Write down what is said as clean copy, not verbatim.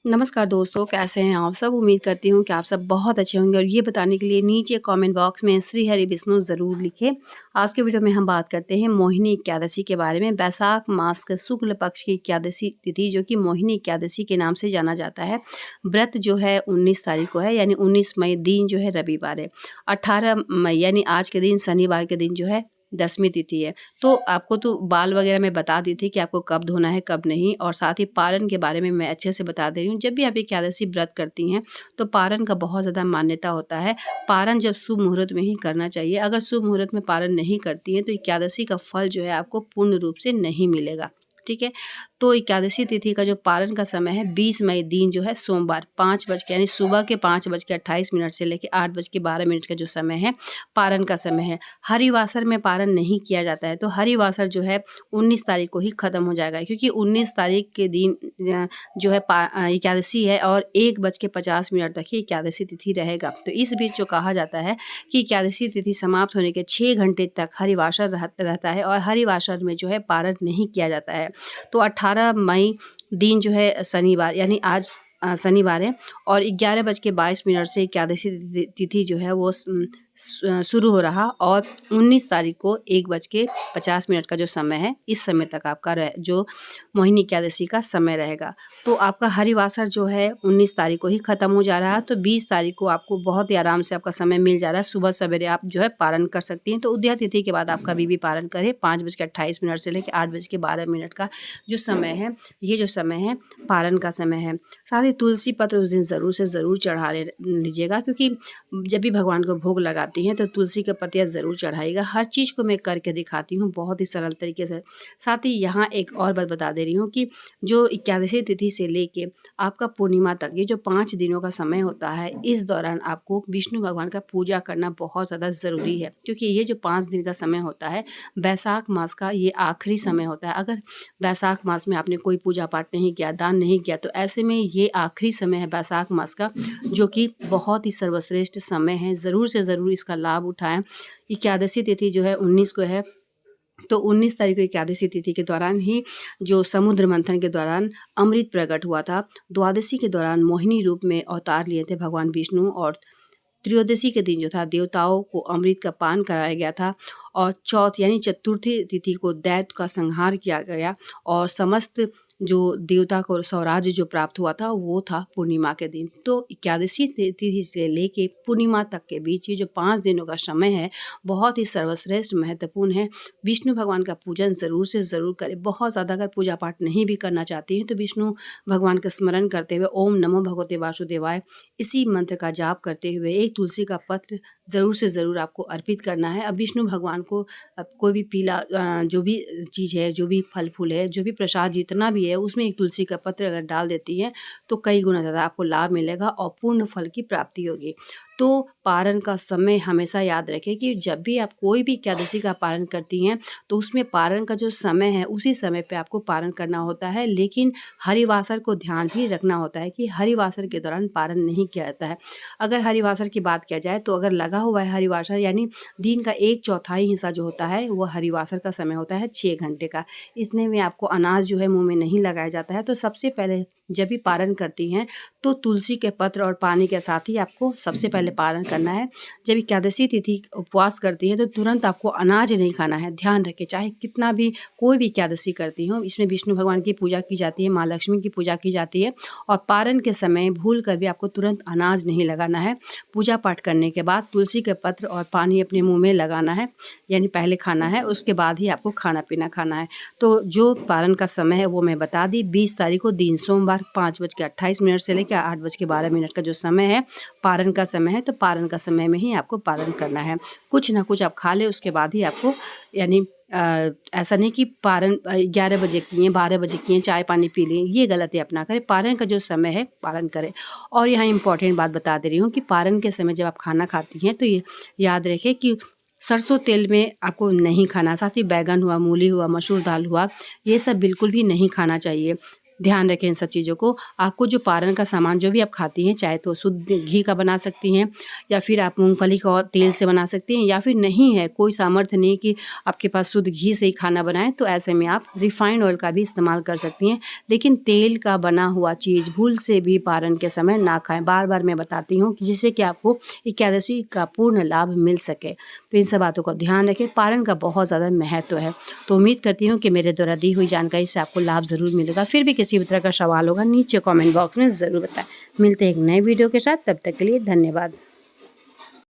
नमस्कार दोस्तों, कैसे हैं आप सब? उम्मीद करती हूँ कि आप सब बहुत अच्छे होंगे और ये बताने के लिए नीचे कमेंट बॉक्स में श्री हरि विष्णु ज़रूर लिखें। आज के वीडियो में हम बात करते हैं मोहिनी एकादशी के बारे में। वैशाख मास के शुक्ल पक्ष की एकादशी तिथि जो कि मोहिनी एकादशी के नाम से जाना जाता है। व्रत जो है 19 तारीख को है, यानी 19 मई दिन जो है रविवार है। 18 मई यानी आज के दिन शनिवार के दिन जो है 10वीं तिथि है। तो आपको तो बाल वगैरह मैं बता दी थी कि आपको कब धोना है कब नहीं, और साथ ही पारण के बारे में मैं अच्छे से बता दे रही हूँ। जब भी आप एकादशी व्रत करती हैं तो पारण का बहुत ज़्यादा मान्यता होता है। पारण जब शुभ मुहूर्त में ही करना चाहिए। अगर शुभ मुहूर्त में पारण नहीं करती हैं तो एकादशी का फल जो है आपको पूर्ण रूप से नहीं मिलेगा। ठीक है। तो एकादशी तिथि का जो पारण का समय है 20 मई दिन जो है सोमवार 5 बज के यानी सुबह के 5:28 से लेकर 8:12 का जो समय है पारण का समय है। हरिवासर में पारण नहीं किया जाता है। तो हरिवासर जो है 19 तारीख को ही ख़त्म हो जाएगा, क्योंकि 19 तारीख के दिन जो है एकादशी है और 1:50 तक ही एकादशी तिथि रहेगा। तो इस बीच जो कहा जाता है कि एकादशी तिथि समाप्त होने के 6 घंटे तक हरिवासर रहता है और हरिवासर में जो है पारण नहीं किया जाता है। तो 18 मई दिन जो है शनिवार, यानी आज शनिवार है और 11:22 से एकादशी तिथि जो है वो शुरू हो रहा और 19 तारीख को 1:50 का जो समय है, इस समय तक आपका जो मोहिनी एकादशी का समय रहेगा। तो आपका हरिवासर जो है 19 तारीख को ही ख़त्म हो जा रहा है। तो 20 तारीख को आपको बहुत ही आराम से आपका समय मिल जा रहा है। सुबह सवेरे आप जो है पारण कर सकती हैं। तो उदया तिथि के बाद आप कभी भी पारण करें। 5:28 से लेकर 8:12 का जो समय है, ये जो समय है पारण का समय है। साथ ही तुलसी पत्र उस दिन ज़रूर से ज़रूर चढ़ा लीजिएगा, क्योंकि जब भी भगवान को भोग लगाती हैं तो तुलसी का पत्तियाँ ज़रूर चढ़ाइएगा। हर चीज़ को मैं करके दिखाती हूँ बहुत ही सरल तरीके से। साथ ही यहाँ एक और बात बता दे रही हूँ कि जो एकादशी तिथि से लेके आपका पूर्णिमा तक ये जो 5 दिनों का समय होता है, इस दौरान आपको विष्णु भगवान का पूजा करना बहुत ज़्यादा ज़रूरी है, क्योंकि ये जो 5 दिन का समय होता है वैशाख मास का ये आखिरी समय होता है। अगर वैशाख मास में आपने कोई पूजा पाठ नहीं किया, दान नहीं किया, तो ऐसे में ये आखिरी समय है वैशाख मास का, जो कि बहुत ही सर्वश्रेष्ठ समय है। ज़रूर से ज़रूर इसका लाभ उठाएँ। एकादशी तिथि जो है 19 को है, तो 19 तारीख को एकादशी तिथि के दौरान ही जो समुद्र मंथन के दौरान अमृत प्रकट हुआ था। द्वादशी के दौरान मोहिनी रूप में अवतार लिए थे भगवान विष्णु, और त्रयोदशी के दिन जो था देवताओं को अमृत का पान कराया गया था, और चौथ यानी चतुर्थी तिथि को दैत्य का संहार किया गया और समस्त जो देवता को स्वराज्य जो प्राप्त हुआ था वो था पूर्णिमा के दिन। तो एकादशी तिथि से लेके पूर्णिमा तक के बीच ये जो 5 दिनों का समय है बहुत ही सर्वश्रेष्ठ महत्वपूर्ण है। विष्णु भगवान का पूजन ज़रूर से ज़रूर करें। बहुत ज़्यादा अगर पूजा पाठ नहीं भी करना चाहती हैं तो विष्णु भगवान का स्मरण करते हुए ओम नमो भगवते वासुदेवाय इसी मंत्र का जाप करते हुए एक तुलसी का पत्र ज़रूर से ज़रूर आपको अर्पित करना है। अब विष्णु भगवान को कोई भी पीला जो भी चीज़ है, जो भी फल फूल है, जो भी प्रसाद जितना भी है, उसमें एक तुलसी का पत्र अगर डाल देती हैं तो कई गुना ज़्यादा आपको लाभ मिलेगा और पूर्ण फल की प्राप्ति होगी। तो पारण का समय हमेशा याद रखें कि जब भी आप कोई भी एकादशी का पारण करती हैं तो उसमें पारण का जो समय है उसी समय पे आपको पारण करना होता है। लेकिन हरिवासर को ध्यान भी रखना होता है कि हरिवासर के दौरान पारण नहीं किया जाता है। अगर हरिवासर की बात किया जाए तो अगर लगा हुआ है हरिवासर, यानी दिन का 1/4 हिस्सा जो होता है वो हरिवासर का समय होता है 6 घंटे का। इतने में आपको अनाज जो है मुँह में नहीं लगाया जाता है। तो सबसे पहले जब भी पारण करती हैं तो तुलसी के पत्र और पानी के साथ ही आपको सबसे पहले पारण करना है। जब एकादशी तिथि उपवास करती हैं तो तुरंत आपको अनाज नहीं खाना है। ध्यान रखें, चाहे कितना भी कोई भी एकादशी करती हो, इसमें विष्णु भगवान की पूजा की जाती है, माँ लक्ष्मी की पूजा की जाती है, और पारण के समय भूल कर भी आपको तुरंत अनाज नहीं लगाना है। पूजा पाठ करने के बाद तुलसी के पत्र और पानी अपने मुँह में लगाना है, यानी पहले खाना है, उसके बाद ही आपको खाना पीना खाना है। तो जो पारण का समय है वो मैं बता दी। 20 तारीख को दिन सोमवार 5:28 से लेकर 8:12 का जो समय है पारण का समय है, तो पारण का समय में ही आपको पारण करना है। कुछ ना कुछ आप खा लें, उसके बाद ही आपको, यानी ऐसा नहीं कि पारण 11 बजे किए, 12 बजे किए, चाय पानी पी लें, ये गलती अपना करें। पारण का जो समय है पारण करें। और यहाँ इम्पॉर्टेंट बात बता दे रही हूँ कि पारण के समय जब आप खाना खाती हैं तो ये याद रखें कि सरसों तेल में आपको नहीं खाना। साथ ही बैंगन हुआ, मूली हुआ, मसूर दाल हुआ, ये सब बिल्कुल भी नहीं खाना चाहिए। ध्यान रखें इन सब चीज़ों को। आपको जो पारण का सामान जो भी आप खाती हैं, चाहे तो शुद्ध घी का बना सकती हैं या फिर आप मूँगफली का तेल से बना सकती हैं, या फिर नहीं है कोई सामर्थ्य नहीं कि आपके पास शुद्ध घी से ही खाना बनाएँ, तो ऐसे में आप रिफाइंड ऑयल का भी इस्तेमाल कर सकती हैं। लेकिन तेल का बना हुआ चीज़ भूल से भी पारण के समय ना खाएँ। बार-बार मैं बताती हूँ कि जिससे कि आपको एकादशी का पूर्ण लाभ मिल सके। तो इन सब बातों का ध्यान रखें। पारण का बहुत ज़्यादा महत्व है। तो उम्मीद करती हूँ कि मेरे द्वारा दी हुई जानकारी से आपको लाभ ज़रूर मिलेगा। फिर भी किसी भी तरह का सवाल होगा नीचे कमेंट बॉक्स में ज़रूर बताएँ। मिलते हैं एक नए वीडियो के साथ, तब तक के लिए धन्यवाद।